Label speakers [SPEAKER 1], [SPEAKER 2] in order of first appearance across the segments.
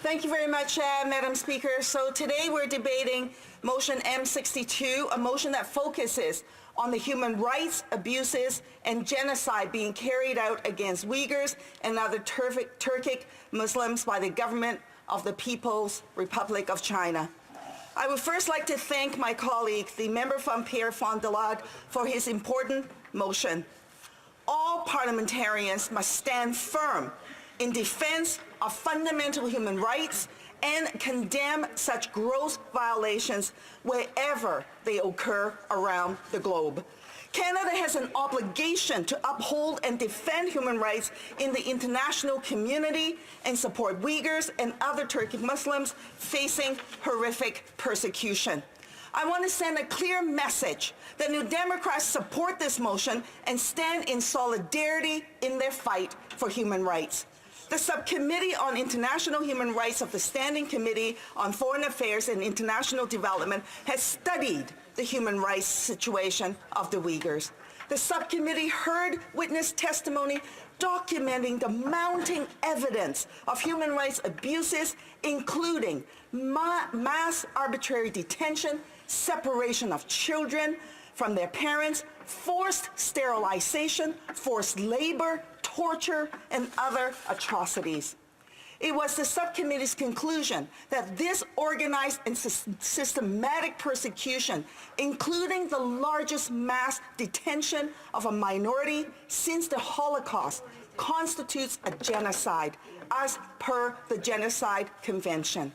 [SPEAKER 1] Thank you very much, Madam Speaker. So today we're debating motion M62, a motion that focuses on the human rights abuses and genocide being carried out against Uyghurs and other Turkic Muslims by the government of the People's Republic of China. I would first like to thank my colleague, the member from Pierre Fond du Lac, for his important motion. All parliamentarians must stand firm in defense of fundamental human rights and condemn such gross violations wherever they occur around the globe. Canada has an obligation to uphold and defend human rights in the international community and support Uyghurs and other Turkic Muslims facing horrific persecution. I want to send a clear message that New Democrats support this motion and stand in solidarity in their fight for human rights. The Subcommittee on International Human Rights of the Standing Committee on Foreign Affairs and International Development has studied the human rights situation of the Uyghurs. The subcommittee heard witness testimony documenting the mounting evidence of human rights abuses, including mass arbitrary detention, separation of children from their parents, forced sterilization, forced labor, torture, and other atrocities. It was the subcommittee's conclusion that this organized and systematic persecution, including the largest mass detention of a minority since the Holocaust, constitutes a genocide as per the Genocide Convention.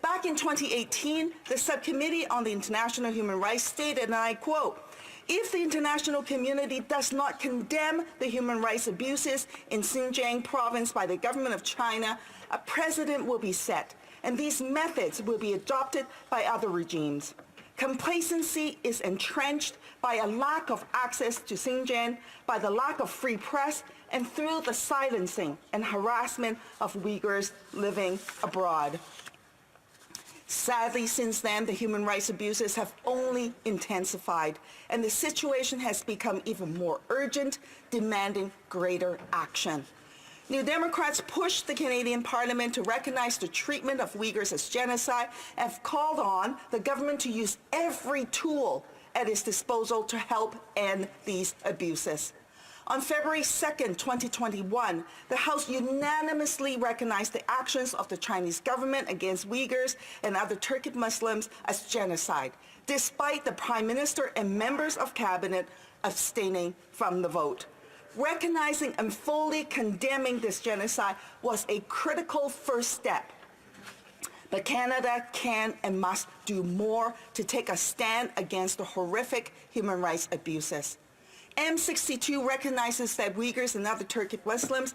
[SPEAKER 1] Back in 2018, the Subcommittee on the International Human Rights stated, and I quote, "If the international community does not condemn the human rights abuses in Xinjiang province by the government of China, a precedent will be set, and these methods will be adopted by other regimes. Complacency is entrenched by a lack of access to Xinjiang, by the lack of free press, and through the silencing and harassment of Uyghurs living abroad." Sadly, since then, the human rights abuses have only intensified, and the situation has become even more urgent, demanding greater action. New Democrats pushed the Canadian Parliament to recognize the treatment of Uyghurs as genocide and have called on the government to use every tool at its disposal to help end these abuses. On February 2nd, 2021, the House unanimously recognized the actions of the Chinese government against Uyghurs and other Turkic Muslims as genocide, despite the Prime Minister and members of Cabinet abstaining from the vote. Recognizing and fully condemning this genocide was a critical first step. But Canada can and must do more to take a stand against the horrific human rights abuses. M62 recognizes that Uyghurs and other Turkic Muslims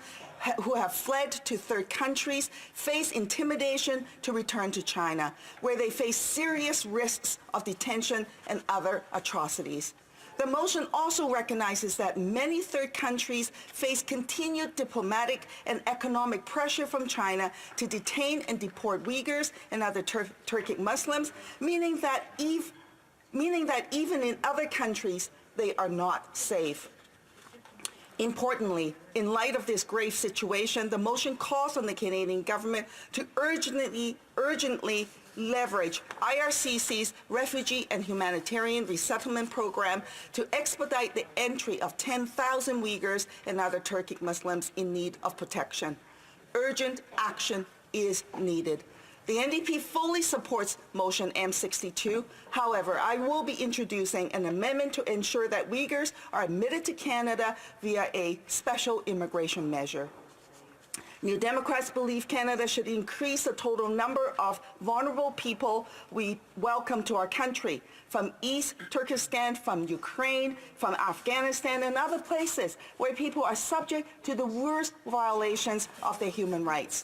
[SPEAKER 1] who have fled to third countries face intimidation to return to China, where they face serious risks of detention and other atrocities. The motion also recognizes that many third countries face continued diplomatic and economic pressure from China to detain and deport Uyghurs and other Turkic Muslims, meaning that even in other countries, they are not safe. Importantly, in light of this grave situation, the motion calls on the Canadian government to urgently leverage IRCC's Refugee and Humanitarian Resettlement Program to expedite the entry of 10,000 Uyghurs and other Turkic Muslims in need of protection. Urgent action is needed. The NDP fully supports motion M62. However, I will be introducing an amendment to ensure that Uyghurs are admitted to Canada via a special immigration measure. New Democrats believe Canada should increase the total number of vulnerable people we welcome to our country, from East Turkestan, from Ukraine, from Afghanistan, and other places where people are subject to the worst violations of their human rights.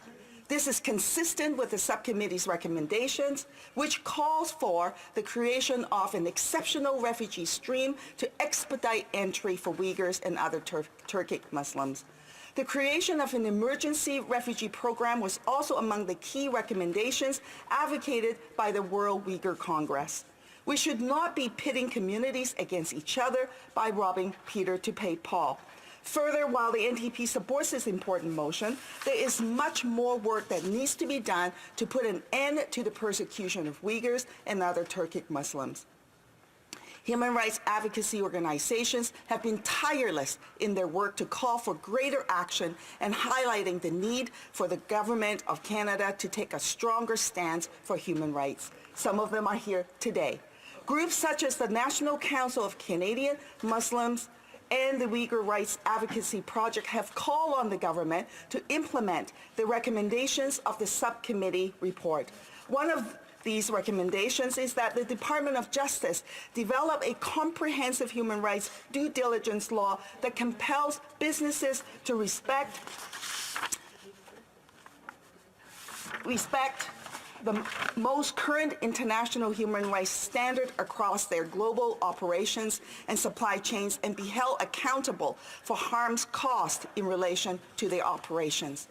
[SPEAKER 1] This is consistent with the subcommittee's recommendations, which calls for the creation of an exceptional refugee stream to expedite entry for Uyghurs and other Turkic Muslims. The creation of an emergency refugee program was also among the key recommendations advocated by the World Uyghur Congress. We should not be pitting communities against each other by robbing Peter to pay Paul. Further, while the NDP supports this important motion, there is much more work that needs to be done to put an end to the persecution of Uyghurs and other Turkic Muslims. Human rights advocacy organizations have been tireless in their work to call for greater action and highlighting the need for the government of Canada to take a stronger stance for human rights. Some of them are here today. Groups such as the National Council of Canadian Muslims and the Uyghur Rights Advocacy Project have called on the government to implement the recommendations of the subcommittee report. One of these recommendations is that the Department of Justice develop a comprehensive human rights due diligence law that compels businesses to respect the most current international human rights standard across their global operations and supply chains and be held accountable for harms caused in relation to their operations.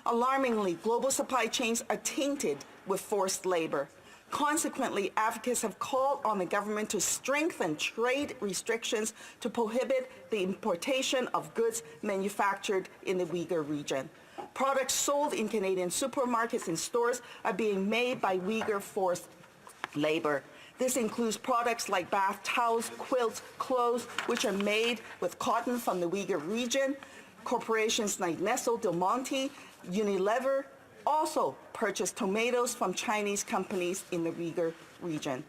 [SPEAKER 1] Alarmingly, global supply chains are tainted with forced labor. Consequently, advocates have called on the government to strengthen trade restrictions to prohibit the importation of goods manufactured in the Uyghur region. Products sold in Canadian supermarkets and stores are being made by Uyghur forced labor. This includes products like bath towels, quilts, clothes, which are made with cotton from the Uyghur region. Corporations like Nestle, Del Monte, Unilever also purchase tomatoes from Chinese companies in the Uyghur region.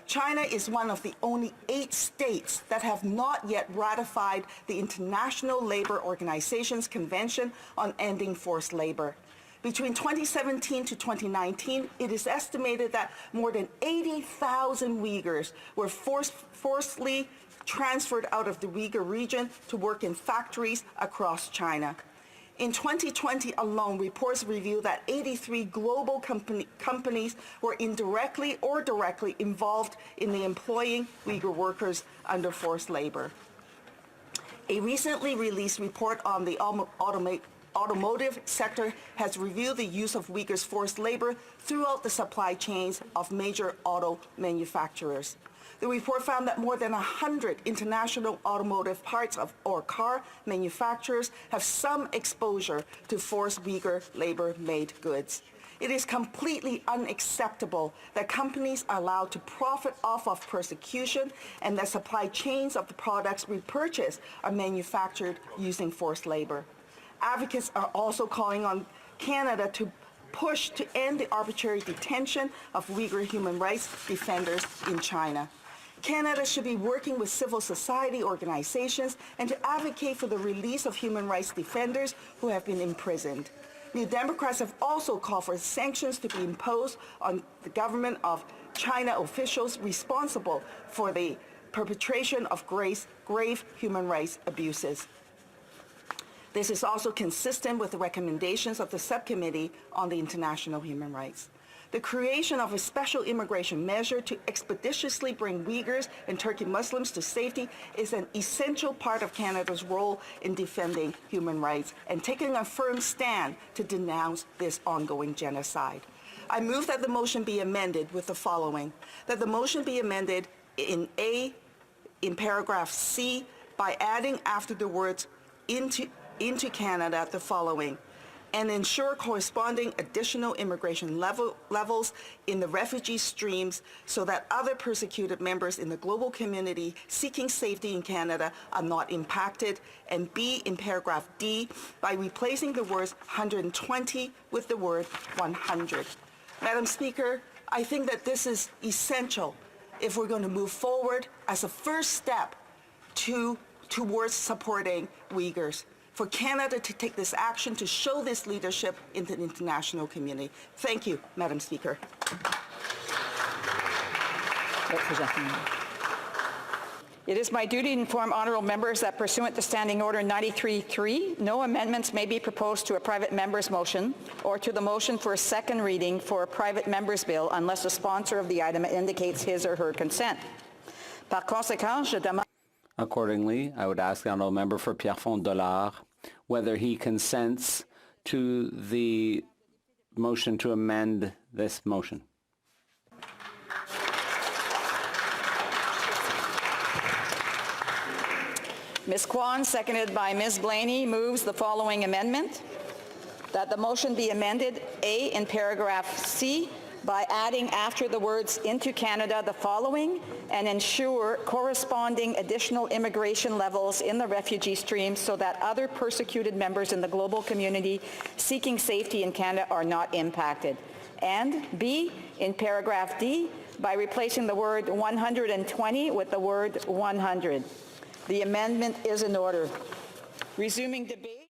[SPEAKER 1] China is one of the only 8 states that have not yet ratified the International Labour Organization's Convention on Ending Forced Labor. Between 2017 to 2019, it is estimated that more than 80,000 Uyghurs were forcibly transferred out of the Uyghur region to work in factories across China. In 2020 alone, reports reveal that 83 global companies were indirectly or directly involved in the employing Uyghur workers under forced labor. A recently released report on the automotive sector has revealed the use of Uyghurs' forced labor throughout the supply chains of major auto manufacturers. The report found that more than 100 international automotive parts or car manufacturers have some exposure to forced Uyghur labor-made goods. It is completely unacceptable that companies are allowed to profit off of persecution and that supply chains of the products we purchase are manufactured using forced labor. Advocates are also calling on Canada to push to end the arbitrary detention of Uyghur human rights defenders in China. Canada should be working with civil society organizations and to advocate for the release of human rights defenders who have been imprisoned. New Democrats have also called for sanctions to be imposed on the government of China officials responsible for the perpetration of grave human rights abuses. This is also consistent with the recommendations of the Subcommittee on the International Human Rights. The creation of a special immigration measure to expeditiously bring Uyghurs and Turkic Muslims to safety is an essential part of Canada's role in defending human rights and taking a firm stand to denounce this ongoing genocide. I move that the motion be amended with the following: that the motion be amended in paragraph C by adding after the words into Canada the following: and ensure corresponding additional immigration levels in the refugee streams so that other persecuted members in the global community seeking safety in Canada are not impacted, and B, in paragraph D, by replacing the words 120 with the word 100. Madam Speaker, I think that this is essential if we're going to move forward as a first step towards supporting Uyghurs, for Canada to take this action to show this leadership in the international community. Thank you, Madam Speaker.
[SPEAKER 2] It is my duty to inform honourable members that pursuant to Standing Order 93.3, no amendments may be proposed to a private member's motion or to the motion for a second reading for a private member's bill unless the sponsor of the item indicates his or her consent. Par conséquent, je demande.
[SPEAKER 3] Accordingly, I would ask the honourable member for Pierrefonds Dollard whether he consents to the motion to amend this motion.
[SPEAKER 2] Ms. Kwan, seconded by Ms. Blaney, moves the following amendment: that the motion be amended, A, in paragraph C, by adding after the words "into Canada" the following, and ensure corresponding additional immigration levels in the refugee stream so that other persecuted members in the global community seeking safety in Canada are not impacted. And B, in paragraph D, by replacing the word 120 with the word 100. The amendment is in order. Resuming debate.